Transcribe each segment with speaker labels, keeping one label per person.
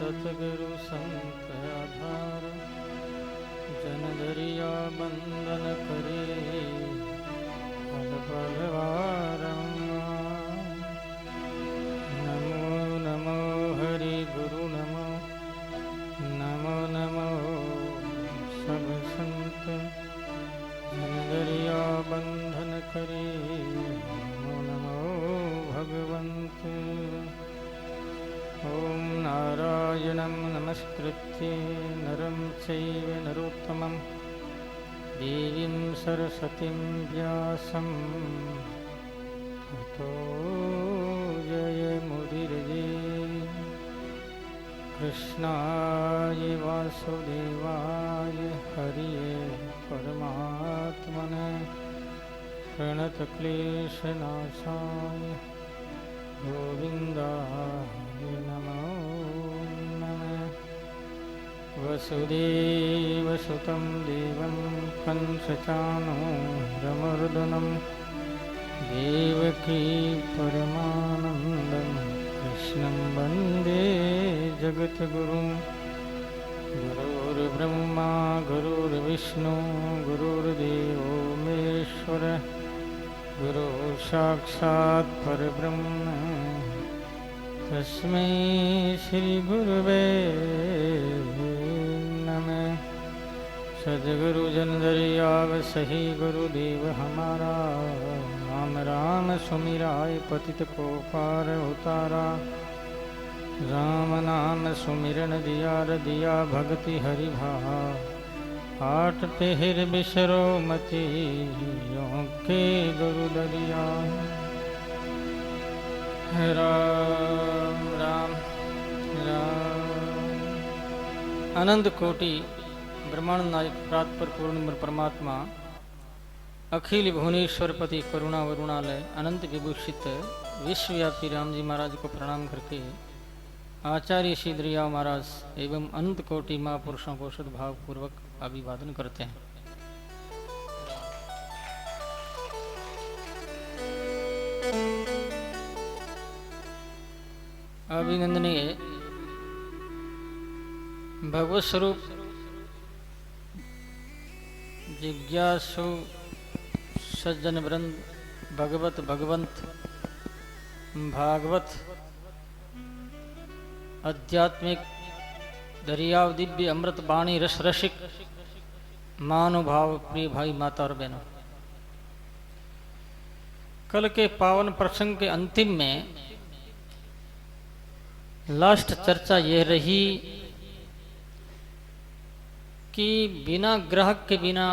Speaker 1: सतगुरु संत आधार, जन दरिया बंदन करे पल पल वारम। नमो नमो हरि गुरु नमो, नमो नमो सब संत, जन दरिया बंधन करे नमो नमो भगवंत। ओम नारायणं नमस्कृत्य नरं चैव नरोत्तमं, देवीं सरस्वतीं व्यासं ततो जयमुदीरये। कृष्णाय वासुदेवाय हरिये परमात्मने, प्रणतक्लेशनाशाय गोविन्दाय नमो नमः। वसुदेवसुतं देवं कंसचाणूरमर्दनं, देवकी परमानन्दं कृष्णं वन्दे जगद्गुरुं। गुरुर्ब्रह्मा गुरुर्विष्णु गुरुर्देवो महेश्वरः, गुरु साक्षात् परब्रह्म तस्मै श्री गुरुवे नमः। सद्गुरु जन दरिया सही गुरुदेव हमारा, राम राम सुमिराय पतित को पार उतारा। राम नाम सुमिरन दिया भगति हरि भा, आठ पहर बिसरो मति यों के गुरु दरिया। राम राम राम। अनंत कोटि ब्रह्मांड नायक प्रातपर पूर्ण परमात्मा, अखिल भुवनेश्वरपति करुणा वरुणालय अनंत विभूषित विश्वव्यापी राम जी महाराज को प्रणाम करके आचार्य श्री दरिया महाराज एवं अनंत कोटि महापुरुषों को सद्भाव पूर्वक अभिवादन करते हैं। अभिनंदनीय भगवत स्वरूप जिज्ञासु सज्जन वृंद, भगवत भगवंत भागवत आध्यात्मिक दरियाव दिव्य अमृत बाणी रस रसिक मानुभाव प्रिय भाई माता और बहनों, कल के पावन प्रसंग के अंतिम में लास्ट चर्चा यह रही कि बिना ग्राहक के बिना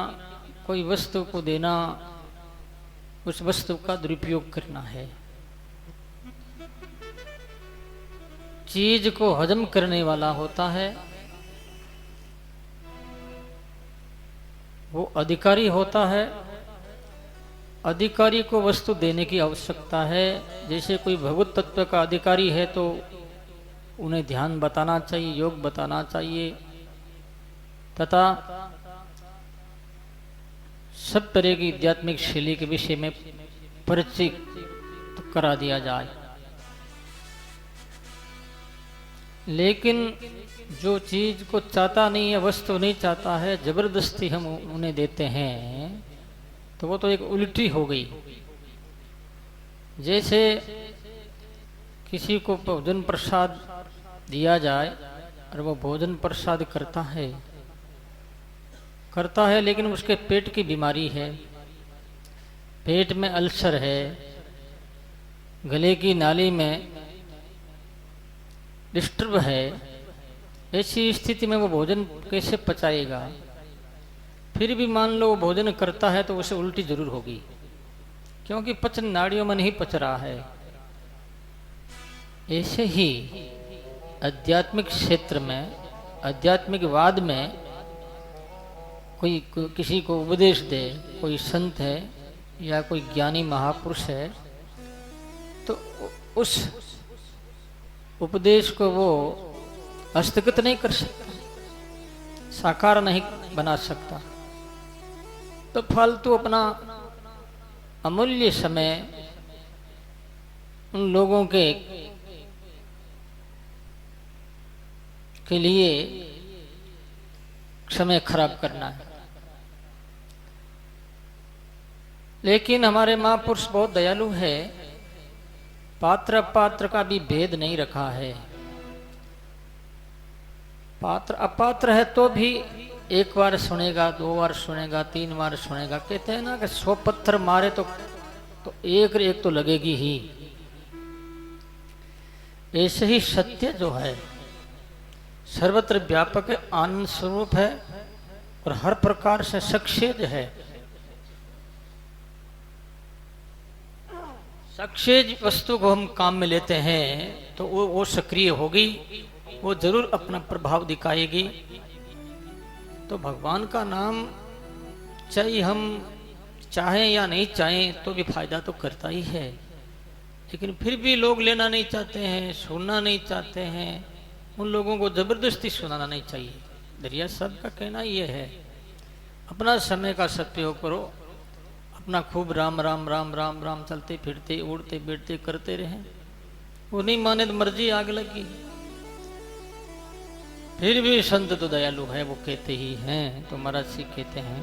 Speaker 1: कोई वस्तु को देना उस वस्तु का दुरुपयोग करना है। चीज को हजम करने वाला होता है वो अधिकारी होता है। अधिकारी को वस्तु देने की आवश्यकता है। जैसे कोई भगवत तत्व का अधिकारी है तो उन्हें ध्यान बताना चाहिए, योग बताना चाहिए तथा सब तरह की आध्यात्मिक शैली के विषय में परिचित करा दिया जाए। लेकिन जो चीज को चाहता नहीं है, वस्तु नहीं चाहता है, जबरदस्ती हम उन्हें देते हैं तो वो तो एक उल्टी हो गई। जैसे किसी को भोजन प्रसाद दिया जाए और वो भोजन प्रसाद करता है लेकिन उसके पेट की बीमारी है, पेट में अल्सर है, गले की नाली में डिस्टर्ब है। ऐसी स्थिति में वो भोजन कैसे पचाएगा? फिर भी मान लो वो भोजन करता है तो उसे उल्टी जरूर होगी, क्योंकि पचन नाड़ियों में नहीं पच रहा है। ऐसे ही आध्यात्मिक क्षेत्र में, आध्यात्मिकवाद में कोई किसी को उपदेश दे, कोई संत है या कोई ज्ञानी महापुरुष है तो उस उपदेश को वो हस्तगत नहीं कर सकता, साकार नहीं बना सकता। तो फालतू अपना अमूल्य समय उन लोगों के के लिए समय खराब करना है। लेकिन हमारे महापुरुष बहुत दयालु है, पात्र अपात्र का भी भेद नहीं रखा है। पात्र अपात्र है तो भी एक बार सुनेगा, 2 बार सुनेगा, 3 बार सुनेगा। कहते हैं ना कि 100 पत्थर मारे तो एक तो लगेगी ही। ऐसे ही सत्य जो है सर्वत्र व्यापक है, आनंद स्वरूप है और हर प्रकार से सक्सेज है। सक्सेज वस्तु को हम काम में लेते हैं तो वो सक्रिय होगी, वो जरूर अपना प्रभाव दिखाएगी। तो भगवान का नाम चाहे हम चाहें या नहीं चाहें तो भी फायदा तो करता ही है। लेकिन फिर भी लोग लेना नहीं चाहते हैं, सुनना नहीं चाहते हैं। उन लोगों को जबरदस्ती सुनाना नहीं चाहिए। दरिया साहब का कहना ये है, अपना समय का सदुपयोग करो, अपना खूब राम राम राम राम राम चलते फिरते उड़ते बैठते करते रहें। वो नहीं माने तो मर्जी आग लगी। फिर भी संत तो दयालु है, वो कहते ही हैं। तो महाराज जी कहते हैं,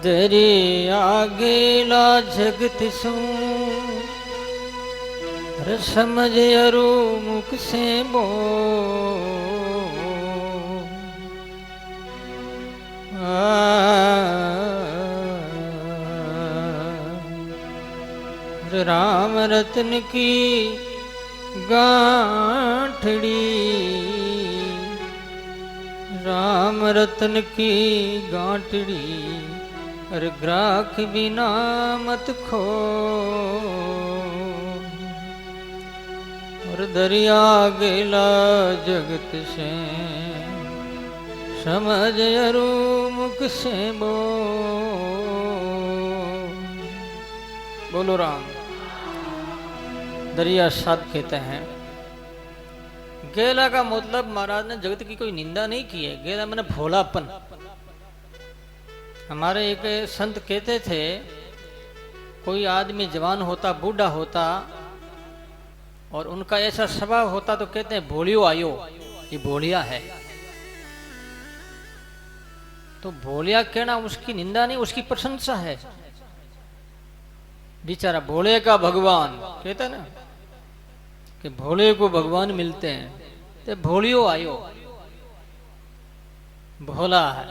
Speaker 1: दरिया गेला जगत सो समझ अरु मुख से बो राम रतन की गांठड़ी, राम रतन की गांठड़ी और ग्राख बिना मत खो। और दरिया गेला जगत से समझ अरु मुख से बो। बोलो राम। दरिया साहब कहते हैं, गेला का मतलब महाराज ने जगत की कोई निंदा नहीं की है। गेला मैंने भोलापन। हमारे एक संत कहते थे, कोई आदमी जवान होता, बूढ़ा होता और उनका ऐसा स्वभाव होता तो कहते हैं भोलियो आयो, ये भोलिया है। तो भोलिया कहना उसकी निंदा नहीं, उसकी प्रशंसा है। बेचारा भोले का भगवान कहते ना कि भोले को भगवान मिलते हैं, तो भोलियो आयो, भोला है।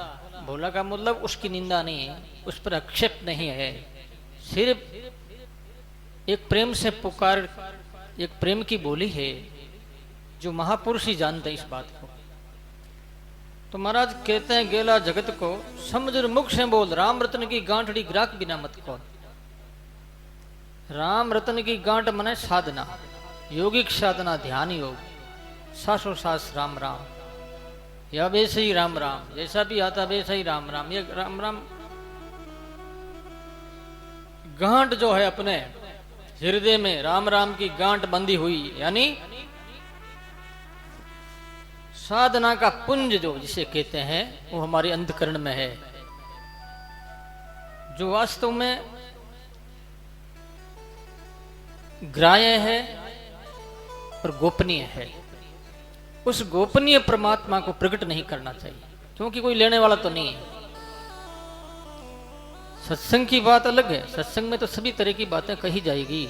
Speaker 1: भोला का मतलब उसकी निंदा नहीं है, उस पर आक्षेप नहीं है, सिर्फ एक प्रेम से पुकार, एक प्रेम की बोली है जो महापुरुष ही जानते इस बात को। तो महाराज कहते हैं, गेला जगत को समझ मुख से बोल, राम रतन की गांठड़ी ग्राहक बिना मत खोल। राम रतन की गांठ मने साधना, योगिक साधना, ध्यान योग, सासो सास राम राम, या वैसे ही राम राम, जैसा भी आता वैसा ही राम राम। ये राम राम गांठ जो है अपने हृदय में राम राम की गांठ बंधी हुई, यानी साधना का पुंज जो जिसे कहते हैं, वो हमारे अंतकरण में है, जो वास्तव में ग्राह्य है और गोपनीय है। उस गोपनीय परमात्मा को प्रकट नहीं करना चाहिए, क्योंकि कोई लेने वाला तो नहीं है। सत्संग की बात अलग है, सत्संग में तो सभी तरह की बातें कही जाएगी,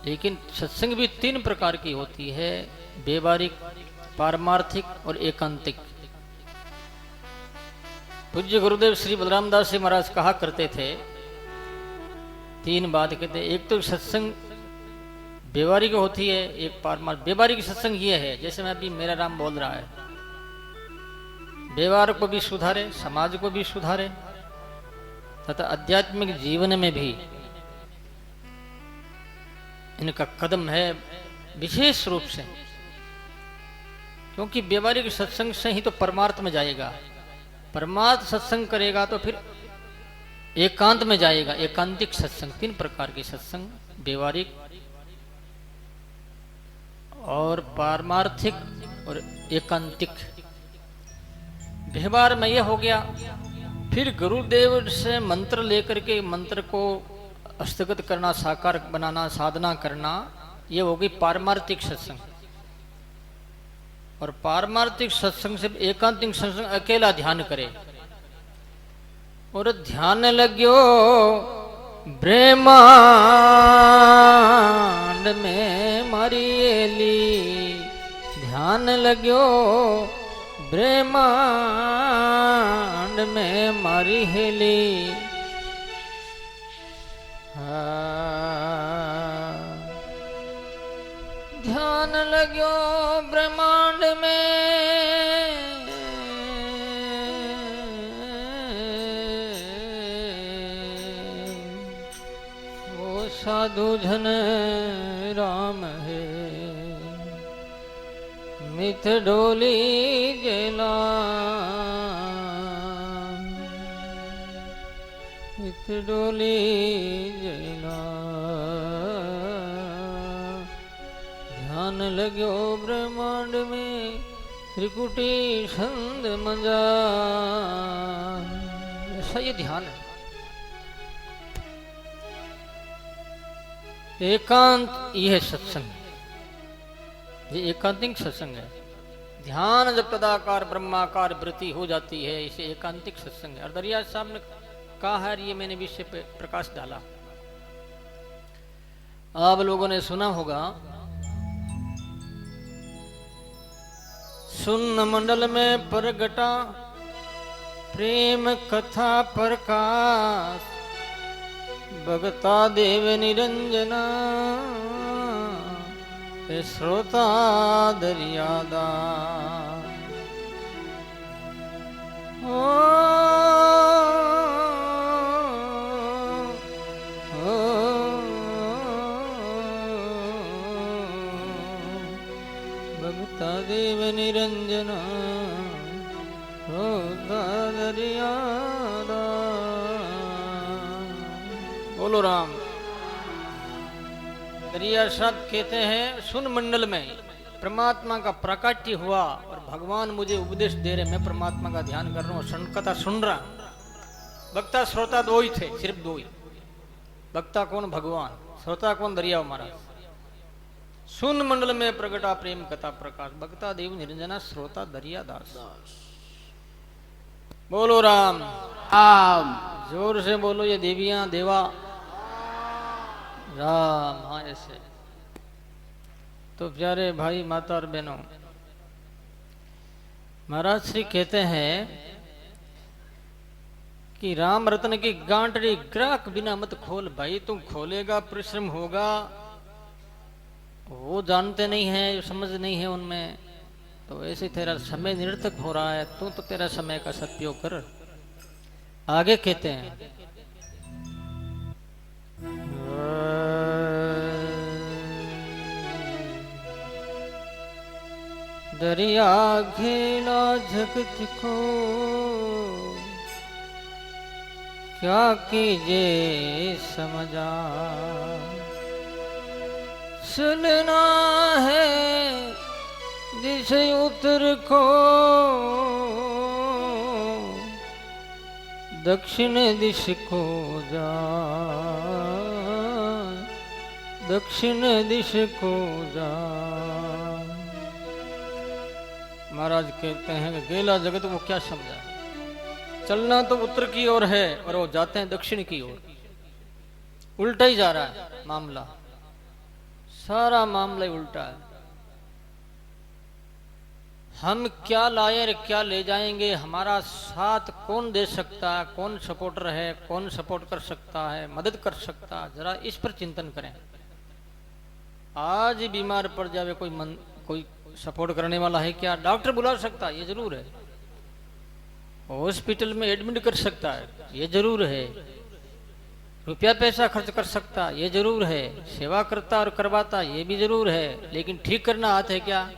Speaker 1: लेकिन सत्संग भी 3 प्रकार की होती है, व्यवहारिक, पारमार्थिक और एकांतिक। पूज्य गुरुदेव श्री बलराम दास जी महाराज कहा करते थे, 3 बात कहते, एक तो सत्संग व्यवहारिक होती है, एक पारमार्थिक। व्यवहारिक सत्संग ये है, जैसे मैं अभी मेरा राम बोल रहा है, व्यवहार को भी सुधारे, समाज को भी सुधारे, तथा आध्यात्मिक जीवन में भी इनका कदम है विशेष रूप से, क्योंकि व्यवहारिक सत्संग से ही तो परमार्थ में जाएगा। परमार्थ सत्संग करेगा तो फिर एकांत में जाएगा, एकांतिक सत्संग। 3 प्रकार के सत्संग, व्यवहारिक और पारमार्थिक और एकांतिक। व्यवहार में यह हो गया, फिर गुरुदेव से मंत्र लेकर के मंत्र को हस्तगत करना, साकार बनाना, साधना करना, यह होगी पारमार्थिक सत्संग। और पारमार्थिक सत्संग से एकांतिक सत्संग अकेला ध्यान करे। और ध्यान लग्यो ब्रह्मांड में मारी एली, ध्यान लग्यो ब्रह्मांड में मारी हेली। ध्यान लग्यो ब्रह्मांड में, वो साधु जन राम है, मिथ डोली गेला, मिथ डोली गेला। ध्यान लग्यो ब्रह्मांड में त्रिकुटी छंद मंजा। ऐसा ये ध्यान है। एकांत यह सत्संग, ये एकांतिक सत्संग है। ध्यान जब तदाकार ब्रह्माकार वृत्ति हो जाती है, इसे एकांतिक सत्संग है। और दरिया साहब ने कहा है, ये मैंने विषय पे प्रकाश डाला, आप लोगों ने सुना होगा। सुन्न मंडल में प्रगटा प्रेम कथा प्रकाश, भगता देव निरंजना, श्रोता दरियादा। भगता देव निरंजना, श्रोता दरियादा। बोलो राम। दरिया साहब कहते हैं, सुन मंडल में परमात्मा का प्राकट्य हुआ और भगवान मुझे उपदेश दे रहे, मैं परमात्मा का ध्यान कर रहा हूँ, कथा सुन रहा। वक्ता श्रोता दो ही थे, सिर्फ दो ही। वक्ता कौन? भगवान। श्रोता कौन? दरिया महाराज। सुन मंडल में प्रगटा प्रेम कथा प्रकाश, वक्ता देव निरंजना, श्रोता दरिया दास। बोलो राम।
Speaker 2: राम।
Speaker 1: जोर से बोलो ये देवियां देवा राम। हाँ ऐसे। तो प्यारे भाई माता और बहनों, महाराज श्री कहते हैं कि राम रत्न की गांठड़ी ग्राहक बिना मत खोल। भाई तुम खोलेगा, परिश्रम होगा, वो जानते नहीं है, समझ नहीं है उनमें, तो ऐसे तेरा समय निरर्थक हो रहा है। तू तो तेरा समय का सदुपयोग कर। आगे कहते हैं, दरिया घेला जगत को, क्या कीजे समझा। चलना है दिश उत्तर को, दक्षिण दिश को जा, दक्षिण दिश को जा। महाराज कहते हैं कि गेला जगत को क्या समझा। चलना तो उत्तर की ओर है और वो जाते हैं दक्षिण की ओर। उल्टा ही जा रहा है मामला, सारा मामला ही उल्टा है। हम क्या लाए और क्या ले जाएंगे, हमारा साथ कौन दे सकता है, कौन सपोर्टर है, कौन सपोर्ट कर सकता है, मदद कर सकता है, जरा इस पर चिंतन करें। आज बीमार पड़ जावे कोई सपोर्ट करने वाला है क्या? डॉक्टर बुला सकता है, ये जरूर है। हॉस्पिटल में एडमिट कर सकता है, ये जरूर है। रुपया पैसा खर्च कर सकता, ये जरूर है। सेवा करता और करवाता, ये भी जरूर है। लेकिन ठीक करना हाथ है क्या?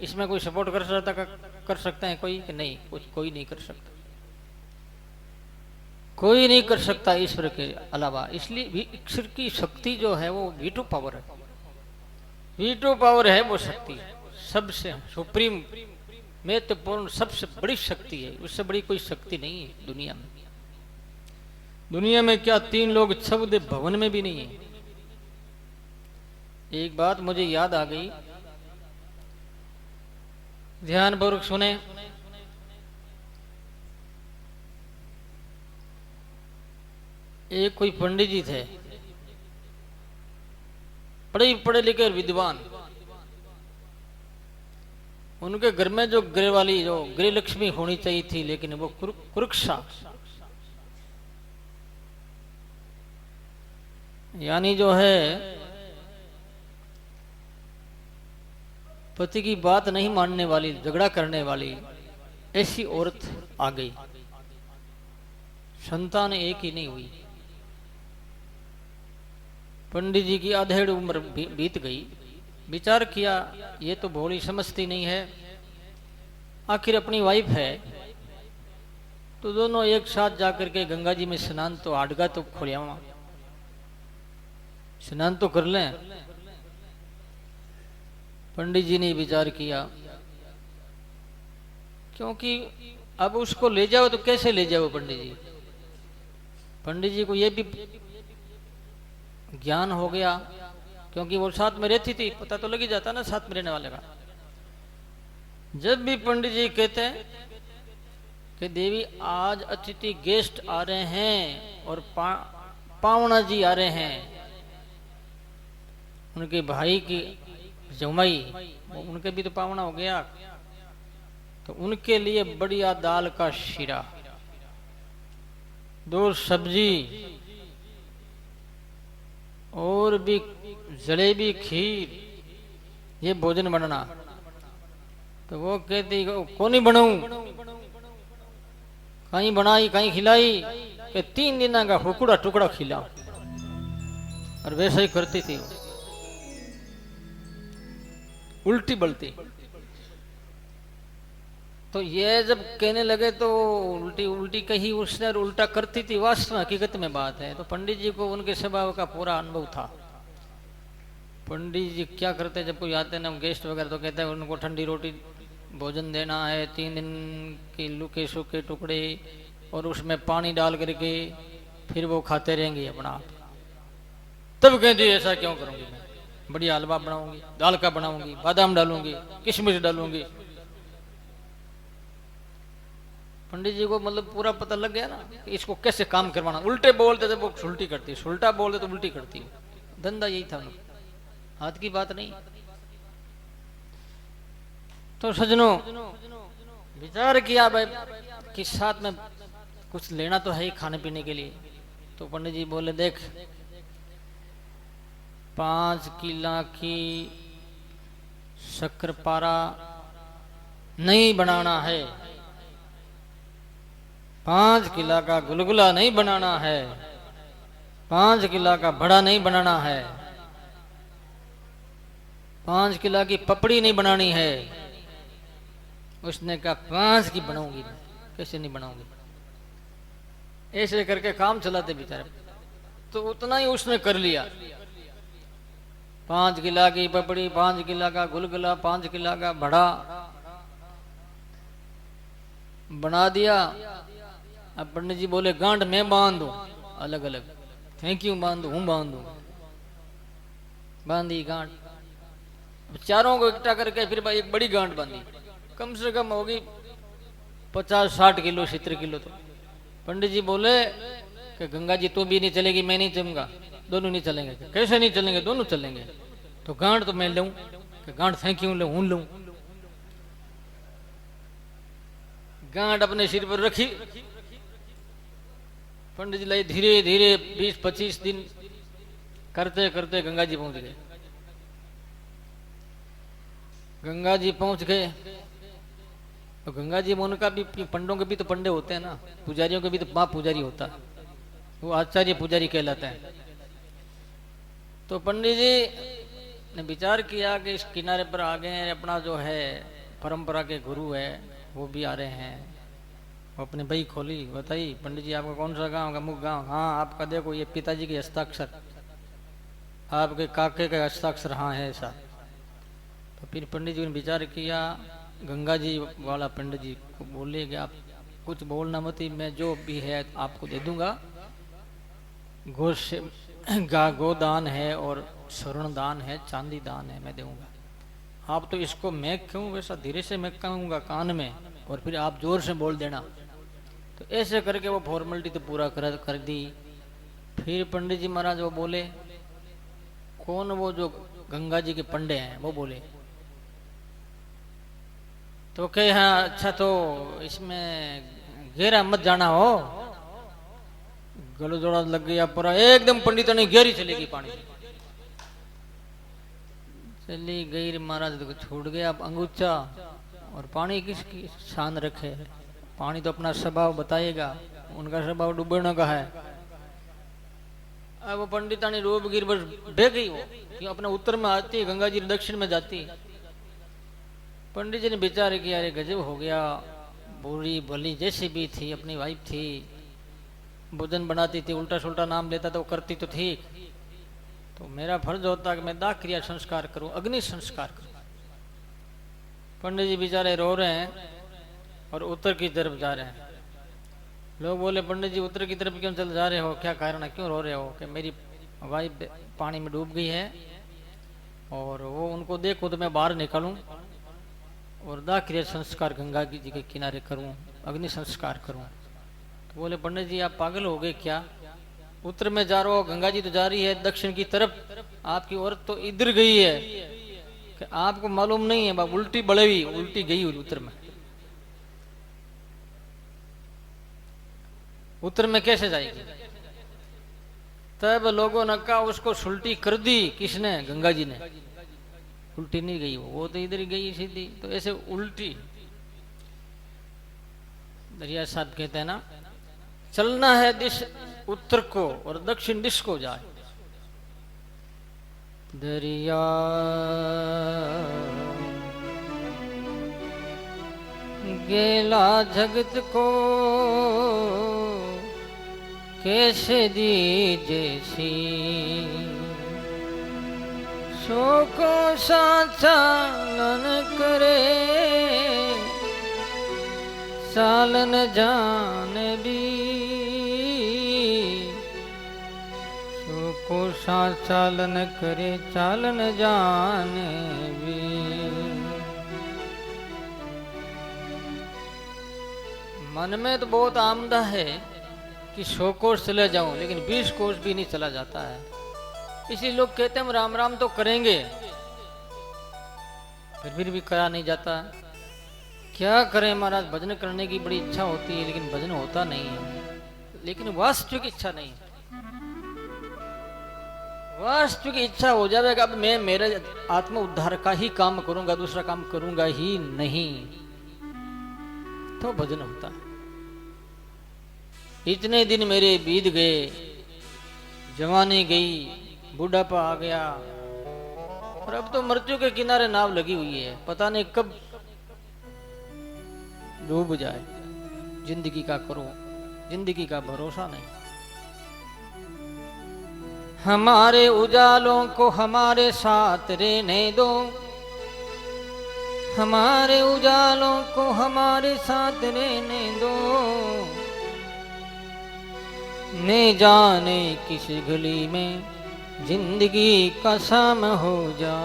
Speaker 1: इसमें कोई सपोर्ट कर सकता है कोई? कि नहीं, कोई नहीं कर सकता, कोई नहीं कर सकता ईश्वर के अलावा। इसलिए ईश्वर की शक्ति जो है वो वीटो पावर है। वीटो पावर है वो शक्ति, सबसे सुप्रीम महत्वपूर्ण सबसे बड़ी शक्ति है। उससे बड़ी कोई शक्ति नहीं है दुनिया में। दुनिया में क्या 3 लोग शब्द भवन में भी नहीं है। एक बात मुझे याद आ गई, ध्यानपूर्वक सुने। एक कोई पंडित जी थे, पढ़े लिखे और विद्वान। उनके घर में जो गृह वाली जो गृह लक्ष्मी होनी चाहिए थी, लेकिन वो कुरुक्षा यानी जो है पति की बात नहीं मानने वाली, झगड़ा करने वाली ऐसी औरत आ गई। संतान एक ही नहीं हुई। पंडित जी की आधेड़ उम्र बीत गई। विचार किया ये तो भोली समझती नहीं है, आखिर अपनी वाइफ है, तो दोनों एक साथ जाकर के गंगा जी में स्नान तो आडगा तो खोलियावा, स्नान तो कर लें। पंडित जी ने विचार किया, क्योंकि अब उसको ले जाओ तो कैसे ले जाओ पंडित जी। पंडित जी को यह भी ज्ञान हो गया, क्योंकि वो साथ में रहती थी, पता तो लग ही जाता ना साथ में रहने वाले का। जब भी पंडित जी कहते हैं कि देवी आज अतिथि गेस्ट आ रहे हैं और पावना जी आ रहे हैं, उनके भाई की जमाई, उनके भी तो पावना हो गया, तो उनके लिए बढ़िया दाल का शीरा, 2 सब्जी और भी जलेबी खीर, ये भोजन बनना। तो वो कहती कौन ही बनाऊं, कहीं बनाई कहीं खिलाई, कि 3 दिन का हुकुड़ा टुकड़ा खिला। और वैसे ही करती थी, उल्टी बलती। तो ये जब कहने लगे तो उल्टी उल्टी कही उसने और उल्टा करती थी, वास्तव हकीकत में बात है। तो पंडित जी को उनके स्वभाव का पूरा अनुभव था। पंडित जी क्या करते, जब कोई आते ना गेस्ट वगैरह, तो कहते हैं उनको ठंडी रोटी भोजन देना है, 3 दिन के लुके सूखे टुकड़े, और उसमें पानी डाल करके फिर वो खाते रहेंगे अपना आप। तब कहती ऐसा क्यों करूंगी, मैं बढ़िया हलवा बनाऊंगी, दाल का बनाऊंगी, बादाम डालूंगी, किशमिश डालूंगी। पंडित जी को मतलब पूरा पता लग गया ना कि इसको कैसे काम करवाना। उल्टे बोलते थे वो उल्टी करती, उल्टा बोलते तो उल्टी करती। धंधा यही था, हाथ की बात नहीं। तो सजनों विचार किया भाई कि साथ में कुछ लेना तो है ही खाने पीने के लिए। तो पंडित जी बोले देख 5 किला की शक्करपारा नहीं बनाना है, 5 किला का गुलगुला नहीं बनाना है, 5 किला का बड़ा नहीं बनाना है, 5 किला की पपड़ी नहीं बनानी है। उसने कहा 5 की बनाऊंगी, कैसे नहीं बनाऊंगी। ऐसे करके काम चलाते बेचारे। तो उतना ही उसने कर लिया, 5 किला की पपड़ी, 5 किला का गुलगुला, 5 किला का बड़ा बना दिया। अब पंडित जी बोले गांठ मैं बांध दूं, अलग अलग थैंक यू बांधू, हूं बांधू, बांधी गांठ। चारों को इकट्ठा करके फिर भाई एक बड़ी गांठ बांधी, कम से कम होगी 50-60 किलो 70 किलो। तो पंडित जी बोले कि गंगा जी तू भी नहीं चलेगी, मैं नहीं चलूंगा, दोनों नहीं चलेंगे। कैसे नहीं चलेंगे, दोनों चलेंगे। तो गांठ तो मैं लूं, कि गांठ थैंक यू ले हूं लूं। गांठ अपने सिर पर रखी, पंडित जी लाई धीरे धीरे 20-25 दिन करते करते गंगा जी पहुंच गए। गंगा जी पहुंच गए तो गंगा जी में उनका भी, पंडों के भी तो पंडे होते हैं ना, पुजारियों के भी तो मां पुजारी होता है, वो आचार्य पुजारी कहलाता है। तो पंडित जी ने विचार किया कि इस किनारे पर आ गए हैं, अपना जो है परंपरा के गुरु है वो भी आ रहे हैं। वो अपने बही खोली, बताई पंडित जी आपका कौन सा गांव, मुख गांव। हाँ आपका देखो ये पिताजी के हस्ताक्षर, आपके काके का हस्ताक्षर, हाँ है ऐसा। तो फिर पंडित जी ने विचार किया, गंगा जी वाला पंडित जी को बोले कि आप कुछ बोलना मत, मैं जो भी है आपको दे दूंगा। गोदान है और स्वर्ण दान है, चांदी दान है, मैं दूंगा। आप तो इसको मैं क्यों वैसा धीरे से मैं कहूँगा कान में और फिर आप जोर से बोल देना। तो ऐसे करके वो फॉर्मेलिटी तो पूरा कर दी। फिर पंडित जी महाराज वो बोले, कौन? वो जो गंगा जी के पंडे हैं वो बोले। तो कहे हाँ अच्छा, तो इसमें गहरा मत जाना हो। गलो जोड़ा लग गया पूरा एकदम, पंडित ने गहरी चलेगी पानी चली गई। महाराज तो छूट गया अब अंगूचा। और पानी किसकी शान रखे? पानी तो अपना स्वभाव बताएगा, उनका स्वभाव डूबने का है। अब वो पंडितानी डूब गिर बस बह गई वो, क्यों अपने उत्तर में आती, गंगा जी दक्षिण में जाती। पंडित जी ने विचार किया, अरे गजब हो गया, बुरी भली जैसी भी थी, अपनी वाइफ थी, भोजन बनाती थी, उल्टा सुल्टा नाम लेता तो वो करती तो ठीक, तो मेरा फर्ज होता कि मैं दाह क्रिया संस्कार करूं, अग्नि संस्कार करूं। पंडित जी बेचारे रो रहे हैं और उत्तर की तरफ जा रहे हैं। लोग बोले, पंडित जी उत्तर की तरफ क्यों चल जा रहे हो, क्या कारण है, क्यों रो रहे हो? कि मेरी वाइफ पानी में डूब गई है और वो उनको देखो तो मैं बाहर निकलूं और दाह क्रिया संस्कार गंगा जी के किनारे करूं, अग्नि संस्कार करूं। तो बोले, पंडित जी आप पागल हो गए क्या? उत्तर में जा रहा हो, गंगा जी तो जा रही है दक्षिण की तरफ, आपकी औरत तो इधर गई है कि आपको मालूम नहीं है? बाप उल्टी बढ़ेगी, उल्टी गई उत्तर में। उत्तर में कैसे जाएगी? तब लोगों ने कहा उसको सुल्टी कर दी। किसने? गंगा जी ने। उल्टी नहीं गई वो तो इधर ही गई सीधी। तो ऐसे उल्टी दरिया साहब कहते हैं ना, चलना है दिश उत्तर को और दक्षिण दिश को जाए। दरिया गेला जगत को कैसे दीजे सी, सो को चालन करे चालन जान भी, सो को चालन करे चालन जान भी। मन में तो बहुत आमदा है कि 100 कोस चले जाऊं, लेकिन 20 कोस भी नहीं चला जाता है। इसी लोग कहते हैं हम राम राम तो करेंगे, फिर भी करा नहीं जाता। क्या करें महाराज, भजन करने की बड़ी इच्छा होती है लेकिन भजन होता नहीं है, लेकिन वास्तविक इच्छा नहीं। वास्तविक इच्छा हो जाएगा अब मैं मेरे आत्म उद्धार का ही काम करूंगा, दूसरा काम करूंगा ही नहीं, तो भजन होता है। इतने दिन मेरे बीत गए, जवानी गई, बुढ़ापा आ गया और अब तो मृत्यु के किनारे नाव लगी हुई है, पता नहीं कब डूब जाए। जिंदगी का करो, जिंदगी का भरोसा नहीं। हमारे उजालों को हमारे साथ रहने दो, हमारे उजालों को हमारे साथ रहने दो, न जाने किस गली में जिंदगी का शाम हो जा,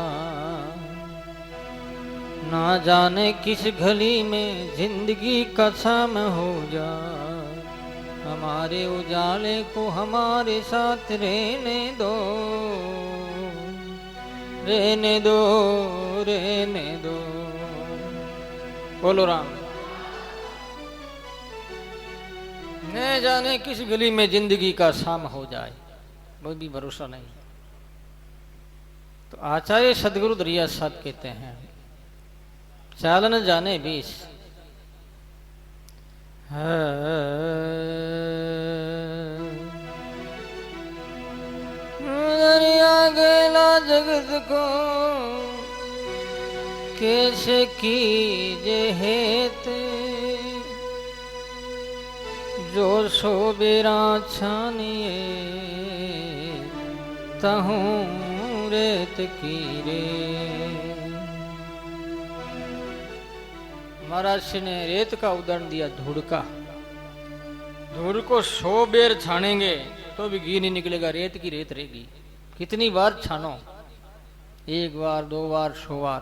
Speaker 1: ना जाने किस गली में जिंदगी का शाम हो जा। हमारे उजाले को हमारे साथ रहने दो, रहने दो, रहने दो। बोलो राम। न जाने किस गली में जिंदगी का शाम हो जाए, वो भी भरोसा नहीं। तो आचार्य सदगुरु दरिया साहब कहते हैं, चालन जाने 20 दरिया गेला जगत को कैसे कीजे हेत, जो सो बेरा छानिए तहूँ रेत की रे। महाराज ने रेत का उदाहरण दिया, धूड़ का। धूड़ को 100 बेर छानेंगे तो भी घी नहीं निकलेगा, रेत की रेत रहेगी। कितनी बार छानो, 1 बार 2 बार 100 बार,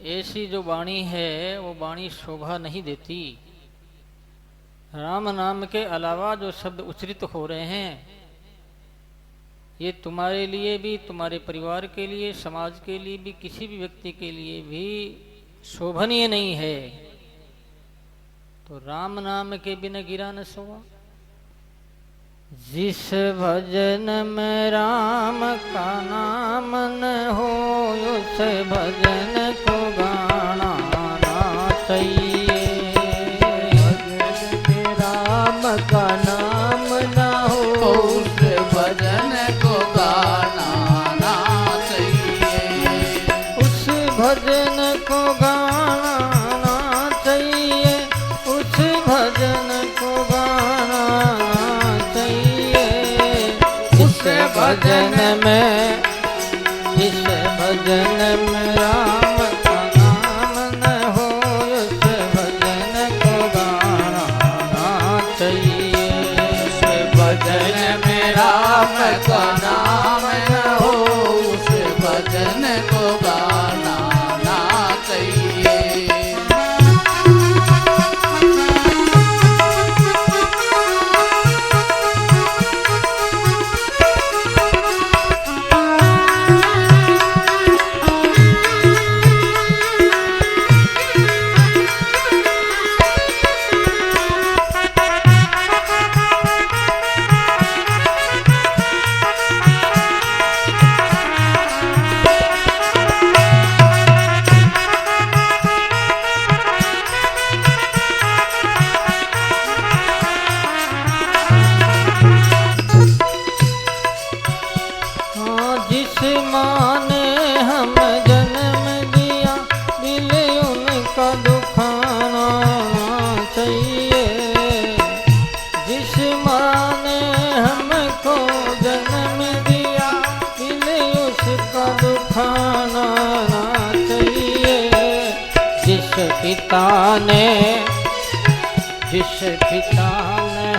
Speaker 1: ऐसी जो वाणी है वो वाणी शोभा नहीं देती। राम नाम के अलावा जो शब्द उच्चरित हो रहे हैं ये तुम्हारे लिए भी, तुम्हारे परिवार के लिए, समाज के लिए भी, किसी भी व्यक्ति के लिए भी शोभनीय नहीं है। तो राम नाम के बिना गिरा न सोवा। जिस भजन में राम का नाम न हो उस भजन को गाना ना चाहिए।
Speaker 2: भजन में राम का नाम न हो उस भजन को गाना ना चाहिए।
Speaker 1: उस भजन को गाना ना चाहिए। उस भजन को गाना ना चाहिए। इस भजन में, इस भजन में राम का नाम न हो उस भजन को गाना ना चाहिए।
Speaker 2: उस भजन में राम का नाम न हो उस भजन को गाना ना चाहिए।
Speaker 1: जिस माँ ने हम जन्म दिया दिल उनका दुखाना चाहिए। जिस माँ ने हमको जन्म दिया दिल उसका दुखाना चाहिए। जिस पिता ने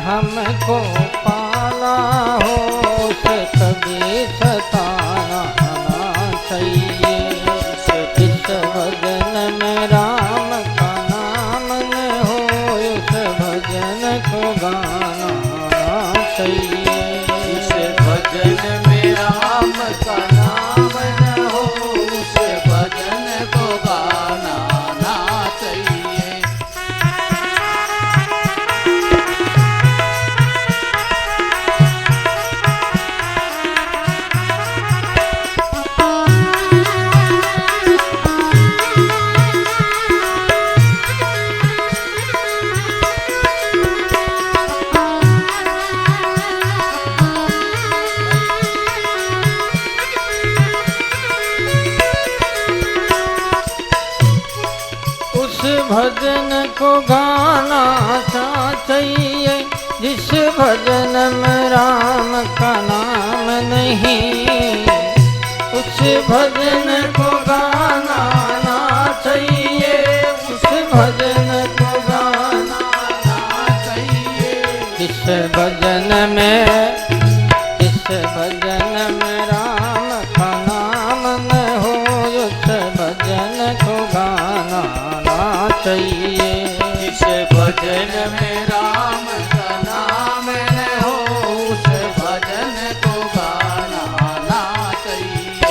Speaker 1: हमको पाला हो उसे कभी सताना ना चाहिए। इस भजन में राम का नाम न हो उस भजन को गाना ना चाहिए।
Speaker 2: इस भजन में राम का नाम न हो उस भजन को गाना ना चाहिए।
Speaker 1: उस भजन को गाना चाहिए जिस भजन में राम का नाम नहीं। उस भजन को गाना ना चाहिए। उस भजन को गाना ना चाहिए। इस भजन में, इस भजन में राम का नाम न हो उस भजन को गाना ना चाहिए।
Speaker 2: इस भजन में राम का नाम न हो उस भजन को गाना ना चाहिए।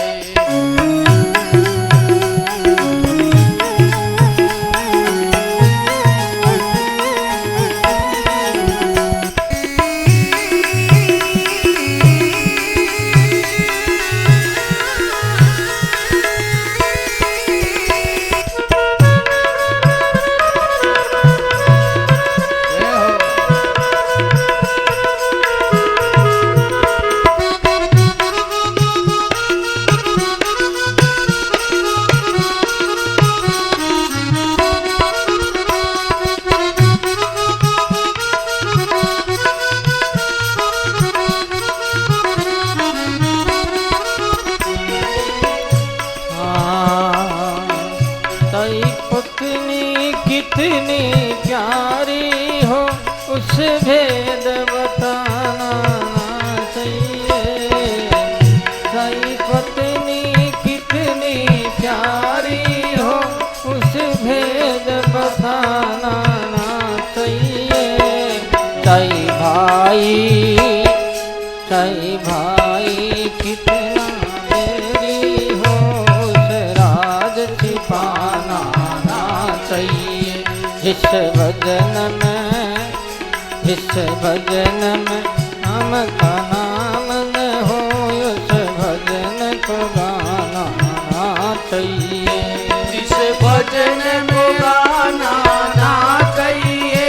Speaker 1: कितनी प्यारी हो उस भेद बताना चाहिए। सही पत्नी कितनी प्यारी हो जिस भजन में राम का नाम न हो उस भजन को गाना ना चाहिए।
Speaker 2: जिस भजन को गाना ना चाहिए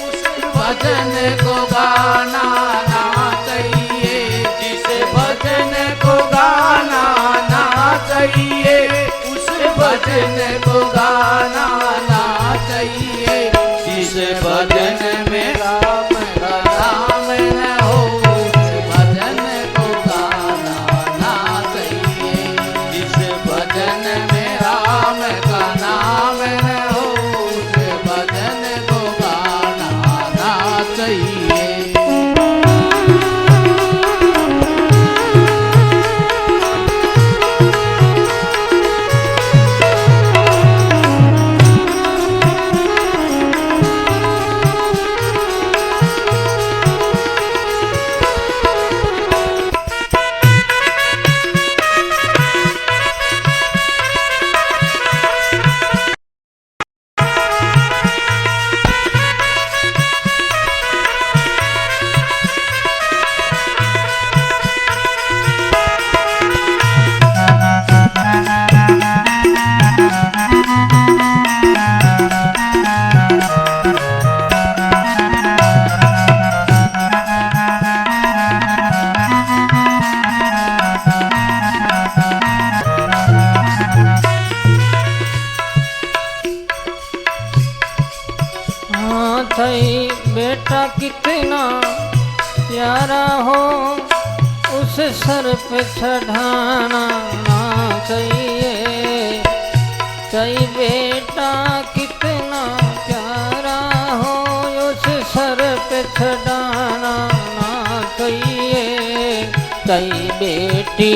Speaker 2: उस भजन को गाना ना चाहिए। जिस भजन को गाना ना चाहिए उस भजन को गाना ना चाहिए। जिस भजन में राम का नाम न हो उस भजन को गाना ना चाहिए। जिस भजन में राम का नाम न हो उस भजन को गाना ना चाहिए।
Speaker 1: थई बेटा कितना प्यारा हो उस सर पे चढ़ाना ना चाहिए। थई बेटा कितना प्यारा हो उस सर पे चढ़ाना ना चाहिए। थई बेटी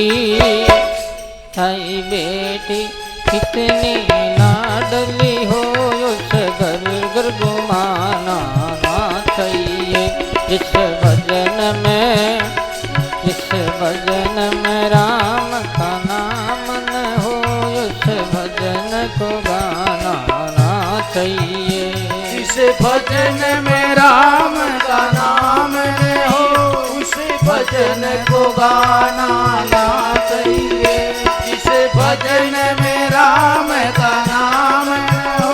Speaker 1: कितनी लाडली हो उस घर घर घुमाना ना चाहिए। जिस भजन में राम का नाम न हो उस भजन को गाना ना चाहिए।
Speaker 2: जिस भजन में राम का नाम न हो उस भजन को गाना ना चाहिए। जिस भजन में राम का नाम न हो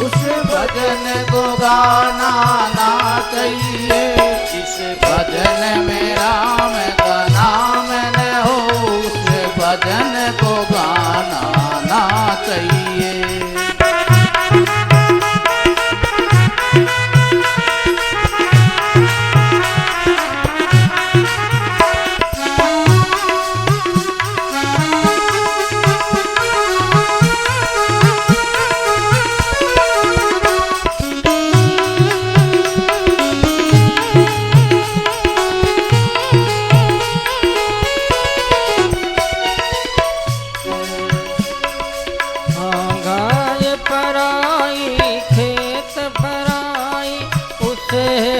Speaker 2: उस भजन को गाना ना चाहिए। जिस भजन में राम का नाम न हो उस भजन को गाना ना चाहिए।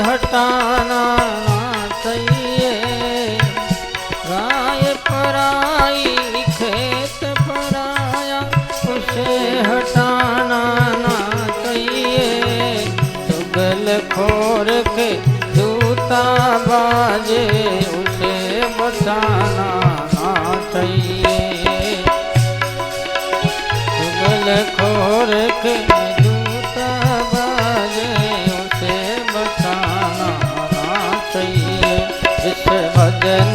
Speaker 1: हटाना ना चाहिए। गाय पराई खेत पराया उसे हटाना ना चाहिए। चुगल खोर के जूता बाजे उसे बचाना ना चाहिए। चुगल खोर के जूता बाजे उसे बचाना ना चाहिए। जिस भजन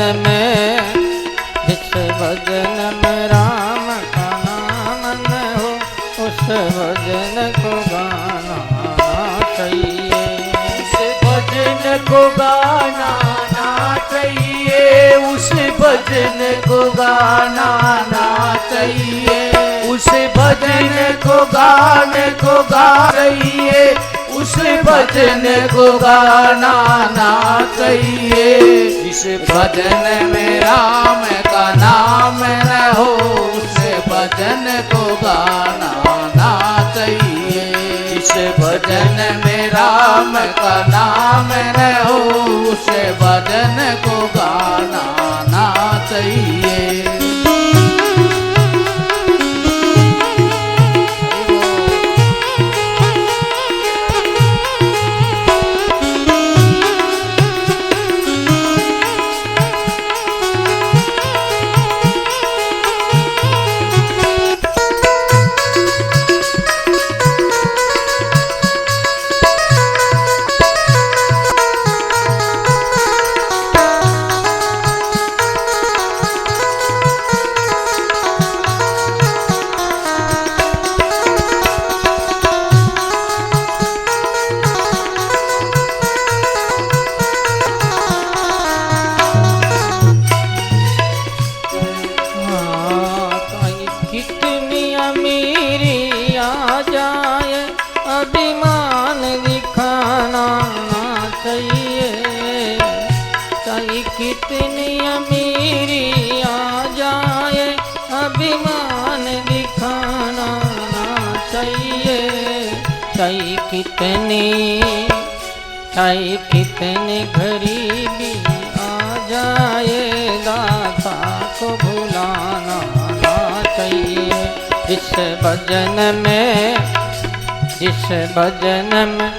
Speaker 1: में राम का नाम न हो उस भजन को गाना ना चाहिए।
Speaker 2: उस भजन को गाना ना चाहिए। उस भजन को गाना ना चाहिए। उस भजन को गाने को गा रही है। उस भजन को गाना ना चाहिए। जिस भजन में राम का नाम न हो उस भजन को गाना ना चाहिए। जिस भजन में राम का नाम न हो उस भजन को गाना ना चाहिए।
Speaker 1: अभिमान दिखाना ना चाहिए। चाहे कितनी गरीबी आ जाए, दाता को भुलाना ना चाहिए। जिस भजन में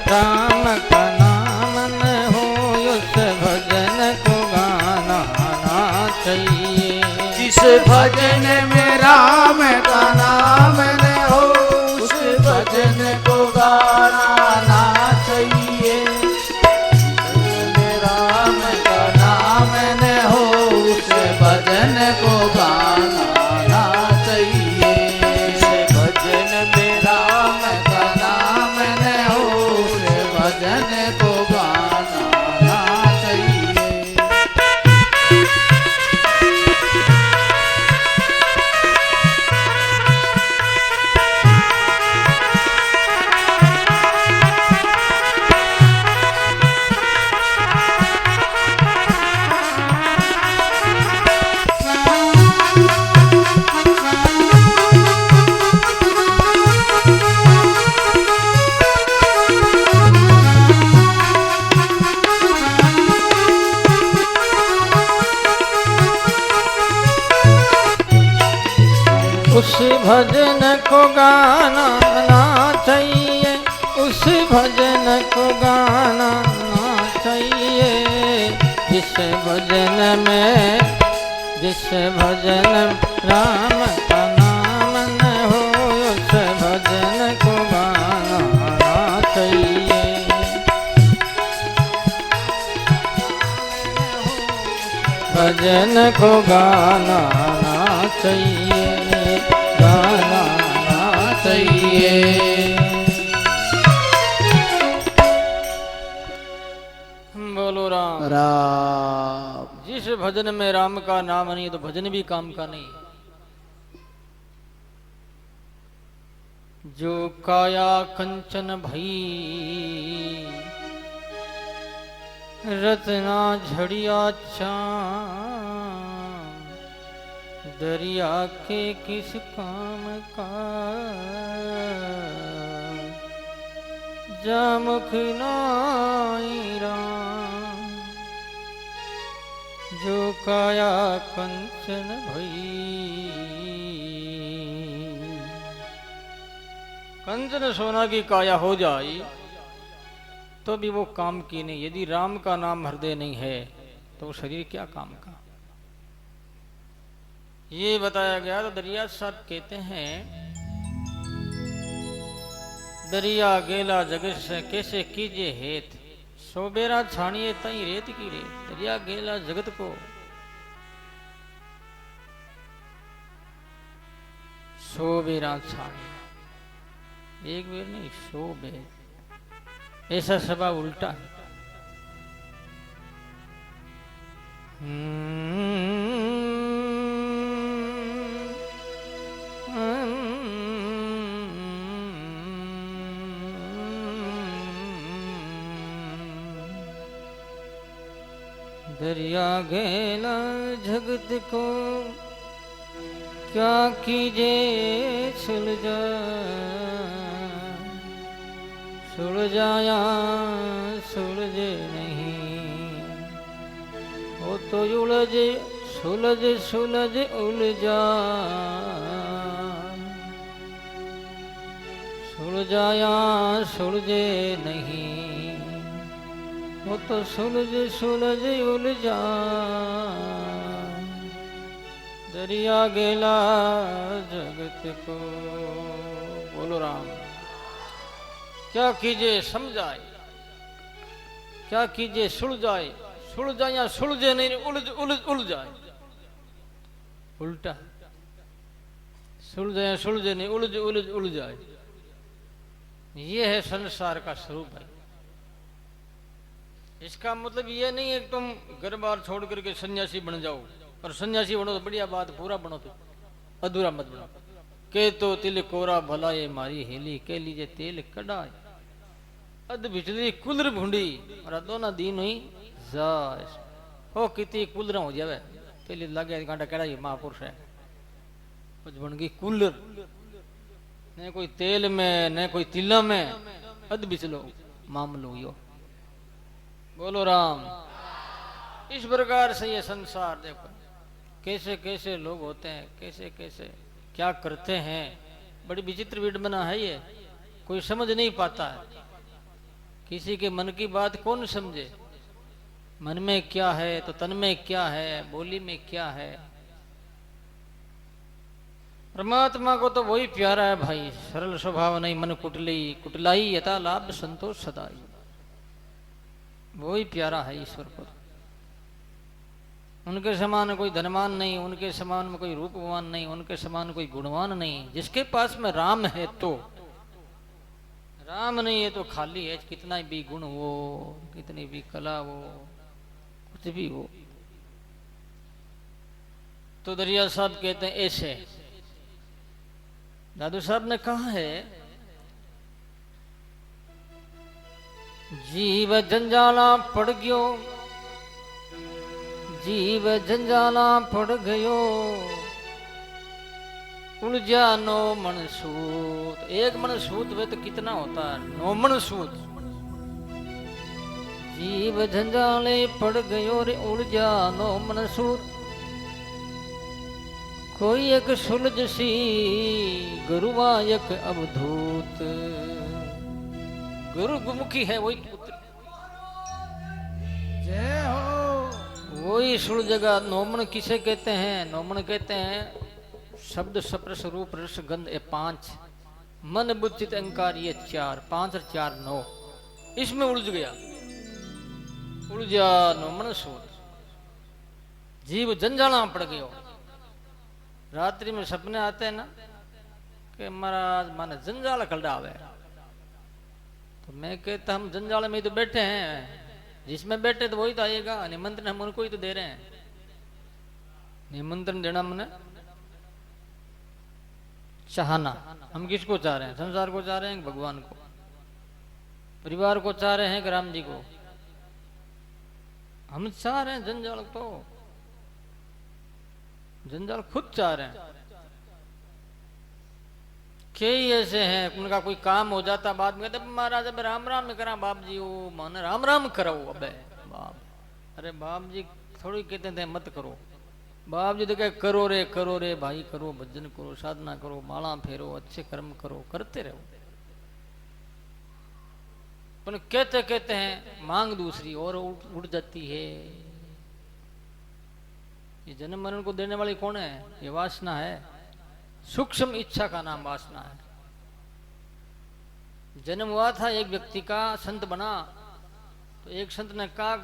Speaker 1: राम का नाम न हो, उस भजन को गाना ना चाहिए।
Speaker 2: जिस भजन में राम का नाम न हो, उस भजन को गाना ना चाहिए। राम का नाम न हो, उस भजन को गाना ना चाहिए। जिस भजन में राम का नाम न हो, उस भजन को गाना ना चाहिए।
Speaker 1: उस भजन को गाना ना चाहिए, उस भजन को गाना ना चाहिए। जिस भजन में राम का नाम न हो, उस भजन को गाना ना चाहिए। भजन को गाना ना चाहिए, गाना ना चाहिए। बोलो राम
Speaker 2: राम।
Speaker 1: जिस भजन में राम का नाम नहीं तो भजन भी काम का नहीं। जो काया कंचन भई, रत्ना झड़िया चांद, दरिया के किस काम का, जामुख नाई राम। जो काया कंचन भई, कंचन सोना की काया हो जाए तो भी वो काम की नहीं। यदि राम का नाम हृदय नहीं है तो वो शरीर क्या काम का। ये बताया गया। तो दरिया साहब कहते हैं, दरिया गेला जगत से कैसे कीजिए हेत, सोबेरा छानिए तई रेत की रेत। दरिया गेला जगत को सोबेरा छानिए, एक बेर नहीं 100 बेर। ऐसा स्वभाव उल्टा है। दरिया गेला जगत को क्या कीजे सुलझा, सुलझाया सुलझे नहीं। वो तो उलझे सुलझ सुलझ उलझा, सुलझाया सुलझे नहीं। वो तो सुलझ सुलझ उलझा, दरिया गेला जगत को। बोलो राम। क्या कीजिए समझाए, क्या कीजिए सुलझाए, सुलझाए या सुलझे नहीं, उलझ जाए। उल्टा, सुलझाए सुलझे नहीं, उलझ जाए। ये है संसार का स्वरूप है। इसका मतलब ये नहीं है कि तुम घर बार छोड़ करके सन्यासी बन जाओ, और सन्यासी बनो तो बढ़िया बात, पूरा बनो तो अधूरा मत बनो। के तो तिल कोरा भलाए मारी हेली, के लीजिए तेल कड़ाए। अध बिचली कुलर भूंडी और दोनों दिन हुई जाए। हो कितनी कुलर हो जावे तेल लगे कांटा कड़ाई महापुरुष है। कुछ बन गई कूलर, न कोई तेल में न कोई तिला में, अद बिचलो मामलो यो। बोलो राम। इस प्रकार से ये संसार देखो कैसे कैसे लोग होते हैं, कैसे कैसे क्या करते हैं। बड़ी विचित्र विडंबना है ये, कोई समझ नहीं पाता है। किसी के मन की बात कौन समझे, मन में क्या है तो तन में क्या है, बोली में क्या है। परमात्मा को तो वही प्यारा है भाई, सरल स्वभाव नहीं मन कुटली, कुटलाई यथा लाभ संतोष सदाई। वही प्यारा है ईश्वर को। उनके समान कोई धनवान नहीं, उनके समान में कोई रूपवान नहीं, उनके समान कोई गुणवान नहीं। जिसके पास में राम है तो, राम नहीं है तो खाली है। कितना भी गुण हो, कितनी भी कला हो, कुछ भी हो। तो दरिया साहब कहते हैं ऐसे, दादू साहब ने कहा है, जीव जंजाला पड़ गयो, जीव जंजाला पड़ गयो, उलझा नो मन सूत। एक मन सूत वे तो कितना होता है, 9 मन सूत। जीव जंजाले पड़ गयो रे, उलझा नो मन सूत। कोई एक सुलझ सी गुरुवा एक अवधूत। गुरु गुमुखी है वही पुत्र,
Speaker 2: जय हो।
Speaker 1: वही सुलझेगा। नौमन किसे कहते हैं? नौमन कहते हैं शब्द स्पर्श रूप रस गंध ये 5, मन बुद्धि चित्त अहंकार ये 4, 5 और 4 9। इसमें उलझ गया, उलझा नौमन सूत। जीव जंजाला पड़ गयो। रात्रि में सपने आते हैं ना कि महाराज माने जंजाल खलडावे, तो मैं कहता हम जंजाल में तो बैठे हैं, जिसमें बैठे तो वही तो आएगा। निमंत्रण हम उनको ही तो दे रहे हैं। निमंत्रण देना मैंने चाहना। हम किसको चाह रहे हैं? संसार को चाह रहे हैं, भगवान को? परिवार को चाह रहे हैं कि राम जी को? हम चाह रहे हैं जंजाल, तो जंजाल खुद चाह रहे हैं। कई ऐसे हैं उनका कोई काम हो जाता बाद में कहते महाराज अब राम राम में करा बाप जी, वो माने राम राम करो। अबे बाप, अरे बाप जी थोड़ी कहते थे मत करो। बाप जी तो कहे करो रे भाई, करो, भजन करो, साधना करो, माला फेरो, अच्छे कर्म करो, करते रहो। पर कहते कहते हैं मांग दूसरी और उड़ जाती है। ये जन्म मरण को देने वाली कौन है? ये वासना है। सूक्ष्म इच्छा का नाम वासना है। जन्म हुआ था एक व्यक्ति का, संत बना, तो एक संत ने कहा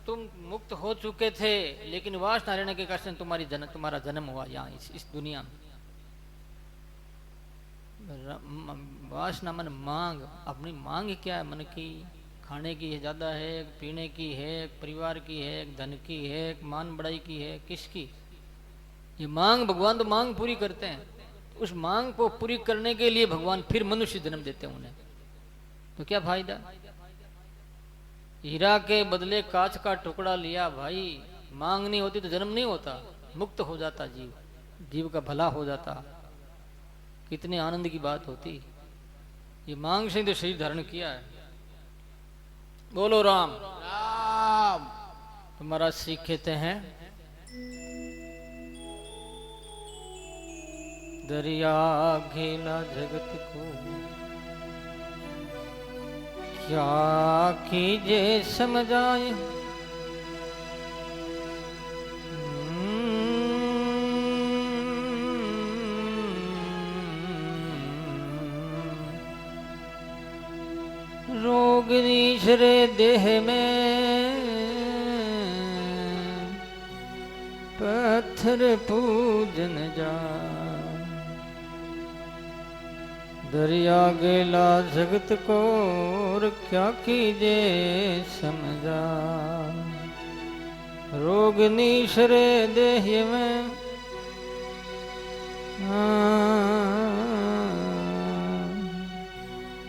Speaker 1: तुम मुक्त हो चुके थे, लेकिन वासना रहने के कारण तुम्हारा जन्म हुआ यहाँ इस दुनिया में। वासना मन मांग, अपनी मांग क्या है? मन की खाने की है ज्यादा है, पीने की है, परिवार की है, धन की है, मान बढ़ाई की है, किसकी? ये मांग भगवान तो मांग पूरी करते हैं। तो उस मांग को पूरी करने के लिए भगवान फिर मनुष्य जन्म देते हैं उन्हें। तो क्या फायदा? हीरा के बदले कांच का टुकड़ा लिया भाई, मांग नहीं होती तो जन्म नहीं होता, मुक्त हो जाता जीव, जीव का भला हो जाता। कितने आनंद की बात होती। ये मांग से तो शरीर धारण किया है। बोलो राम
Speaker 2: राम।
Speaker 1: तुम्हारा सीख कहते हैं, दरिया घेला जगत को क्या कीजे समझाए। रोग नीशरे देह में पत्थर पूजन जा। दरिया गेला जगत को और क्या कीजे समझा। रोग नीशरे देह में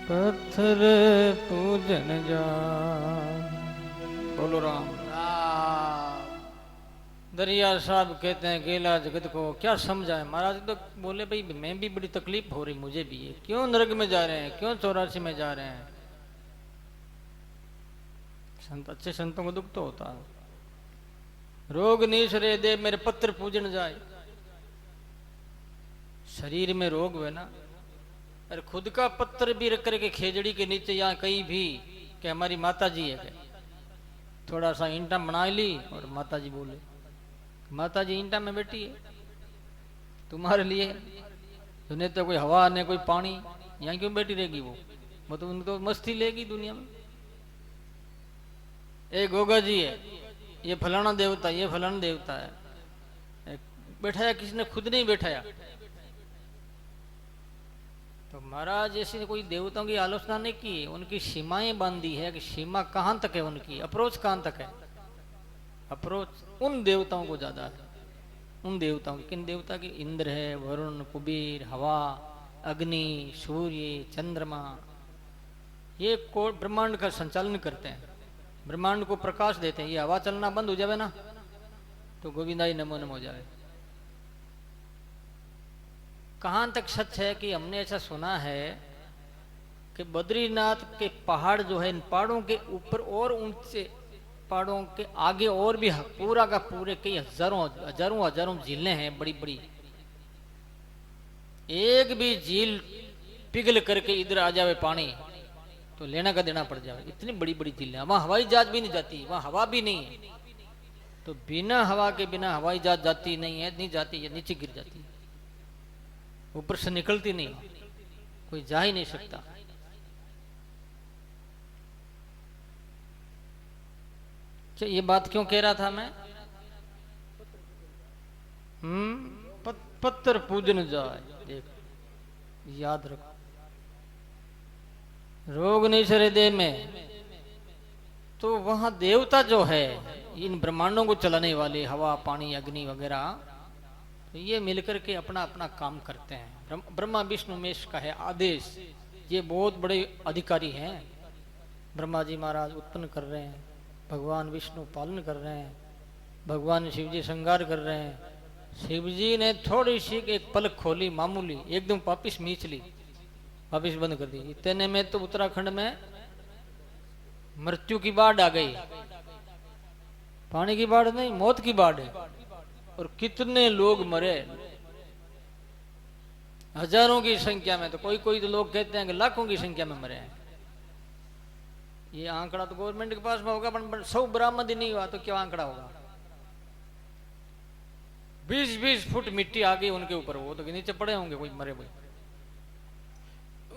Speaker 1: पत्थर पूजन जा। बोलो राम।
Speaker 2: राम।
Speaker 1: दरिया साहब कहते हैं गेला जगत को क्या समझाए। महाराज तो बोले भाई मैं भी बड़ी तकलीफ हो रही मुझे भी है, क्यों नरक में जा रहे हैं, क्यों 84 में जा रहे हैं। संत अच्छे संतों को दुख तो होता है। रोग नीसरे दे मेरे पत्र पूजन जाए। शरीर में रोग हुए ना, अरे खुद का पत्थर भी रख करके खेजड़ी के नीचे या कहीं भी कि हमारी माता जी है क्या, थोड़ा सा ईंटा बना ली और माता जी बोले माता जी ईंटा में बैठी है तुम्हारे लिए, तो नहीं तो कोई हवा नहीं कोई पानी, यहाँ क्यों बैठी रहेगी वो तो उनको मस्ती लेगी दुनिया में। एक गोगा जी है, ये फलाना देवता, ये फलाना देवता है, बैठाया किसने, खुद नहीं बैठाया। तो महाराज ऐसे कोई देवताओं की आलोचना नहीं की, उनकी सीमाएं बांधी है कि सीमा कहां तक है, उनकी अप्रोच कहां तक है। अप्रोच उन देवताओं को ज्यादा है, उन देवताओं की। किन देवता की? इंद्र है, वरुण, कुबेर, हवा, अग्नि, सूर्य, चंद्रमा, ये को ब्रह्मांड का संचालन करते हैं, ब्रह्मांड को प्रकाश देते हैं। ये हवा चलना बंद हो जाए ना तो गोविंदाई नमो नमो हो जाए। कहां तक सच है कि हमने ऐसा सुना है कि बद्रीनाथ के पहाड़ जो है, इन पहाड़ों के ऊपर और ऊंचे पहाड़ों के आगे और भी पूरा का पूरे कई हजारों झीलें हैं बड़ी बड़ी। एक भी झील पिघल करके इधर आ जावे पानी तो लेना का देना पड़ जाए, इतनी बड़ी बड़ी झीलें। वहां हवाई जहाज भी नहीं जाती, वहां हवा भी नहीं है, तो बिना हवा के बिना हवाई जहाज जाती नहीं है, नहीं जाती है, नीचे गिर जाती है, ऊपर से निकलती नहीं, कोई जा ही नहीं सकता। ये बात क्यों कह रहा था मैं? पत्थर पूजन जाए, देख याद रखो। रोग नहीं सरे दे में, तो वहां देवता जो है इन ब्रह्मांडों को चलाने वाले, हवा पानी अग्नि वगैरह, तो ये मिलकर के अपना अपना काम करते हैं। ब्रह्मा विष्णु महेश का है आदेश, ये बहुत बड़े अधिकारी हैं। ब्रह्मा जी महाराज उत्पन्न कर रहे हैं, भगवान विष्णु पालन कर रहे हैं, भगवान शिव जी श्रृंगार कर रहे हैं। शिव जी ने थोड़ी सी एक पलक खोली मामूली, एकदम वापिस मीच ली, वापिस बंद कर दी। इतने में तो उत्तराखंड में मृत्यु की बाढ़ आ गई, पानी की बाढ़ नहीं, मौत की बाढ़ है। और कितने लोग मरे, हजारों की संख्या में, तो कोई कोई तो लोग कहते हैं कि लाखों की संख्या में मरे हैं। ये आंकड़ा तो गवर्नमेंट के पास में होगा, पर 100 बरामद ही नहीं हुआ तो क्या आंकड़ा होगा। 20-20 फुट मिट्टी आ गई उनके ऊपर, वो तो नीचे पड़े होंगे कोई मरे हुए।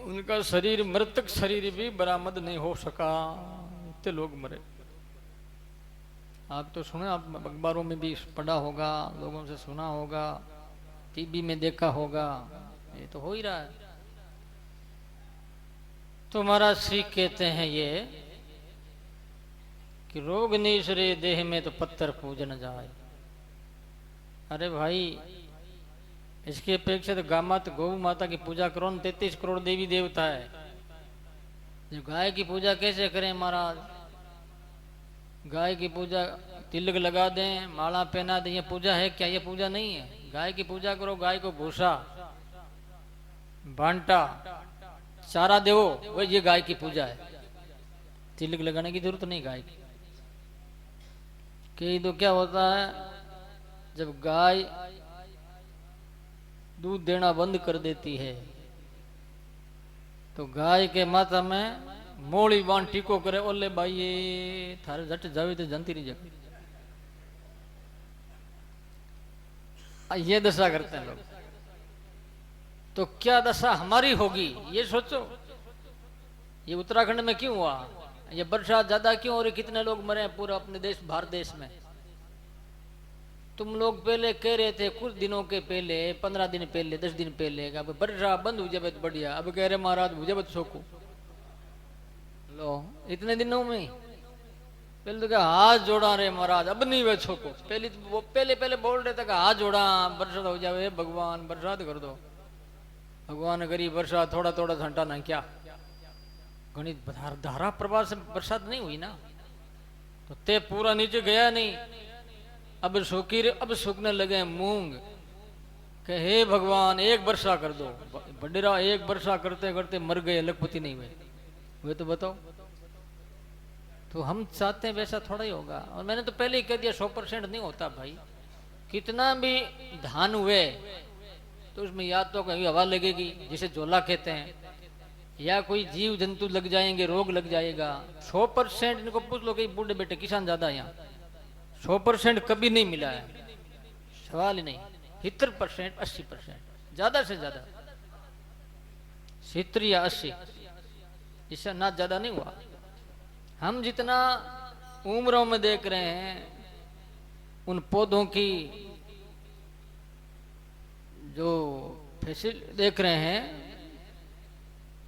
Speaker 1: उनका शरीर, मृतक शरीर भी बरामद नहीं हो सका, इतने लोग मरे। आप तो सुने, आप अखबारों में भी पढ़ा होगा, लोगों से सुना होगा, टीवी में देखा होगा, ये तो हो ही रहा है। तो महाराज श्री कहते हैं ये कि रोग निसरे देह में तो पत्थर पूजन जाए। अरे भाई, इसकी अपेक्षा तो गौ माता की पूजा करो न, 33 करोड़ देवी देवता है। जो गाय की पूजा कैसे करें महाराज? गाय की पूजा तिलक लगा दें, माला पहना दें, ये पूजा है क्या? ये पूजा नहीं है। गाय की पूजा करो, गाय को भूसा बांटा चारा दो, वो ये गाय की पूजा है। तिलक लगाने की जरूरत नहीं गाय की। कई तो क्या होता है, जब गाय दूध देना बंद कर देती है तो गाय के माथा में मोड़ी बांध टीको करे, ओले भाई ये थारे झट जावे तो जनती रही जगह। ये दशा करते हैं लोग, तो क्या दशा हमारी होगी ये सोचो। ये उत्तराखंड में क्यों हुआ, ये बरसात ज्यादा क्यों हो रही, कितने लोग मरे हैं पूरा अपने देश भारत देश में। तुम लोग पहले कह रहे थे कुछ दिनों के पहले, 15 दिन पहले, 10 दिन पहले, बरसात बंद हो जाए तो बढ़िया। अब कह रहे महाराज मुझे बत सोको लो, इतने दिनों में पहले तो क्या हाथ जोड़ा रहे महाराज, अब नहीं वे छोको। पहले बोल रहे थे कि हाथ जोड़ा बरसात हो जाए, भगवान बरसात कर दो, भगवान करी बरसात, थोड़ा थोड़ा घंटा ना क्या घनी धारा प्रवाह से बरसात नहीं हुई ना, तो ते पूरा नीचे गया नहीं। अब सूखने लगे मूंग, कि हे भगवान एक वर्षा कर दो। बडेरा एक वर्षा करते करते मर गए, लखपति नहीं हुए। वे तो बताओ, तो हम चाहते हैं वैसा थोड़ा ही होगा। और मैंने तो पहले ही कह दिया 100% नहीं होता भाई। कितना भी धान हुए तो उसमें या तो कहीं हवा लगेगी जिसे झोला कहते हैं, या कोई जीव जंतु लग जाएंगे, रोग लग जाएगा। 100% इनको पूछ लो कि बूढ़े बेटे किसान ज्यादा यहाँ 100% कभी नहीं मिला है, सवाल ही नहीं। 70% 80% ज्यादा से ज्यादा 70 या 80, इससे ना ज्यादा नहीं हुआ। हम जितना उम्रों में देख रहे हैं, उन पौधों की जो फैसिल देख रहे हैं,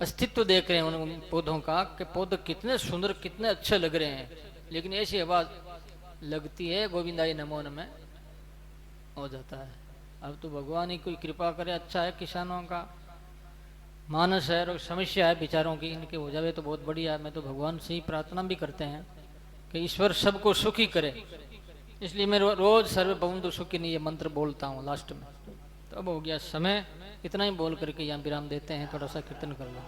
Speaker 1: अस्तित्व देख रहे हैं उन पौधों का, कि पौधे कितने सुंदर कितने अच्छे लग रहे हैं, लेकिन ऐसी आवाज लगती है गोविंदाई नमो नमः हो जाता है। अब तो भगवान ही कोई कृपा करे। अच्छा है किसानों का मानस है और समस्या है बेचारों की, इनके हो जावे तो बहुत बढ़िया है। मैं तो भगवान से ही प्रार्थना भी करते हैं कि ईश्वर सबको सुखी करे, इसलिए मैं रोज सर्वे भवन्तु सुखिनः ये मंत्र बोलता हूँ लास्ट में। तो अब हो गया समय, इतना ही बोल करके यहाँ विराम देते हैं। थोड़ा सा कीर्तन कर लो।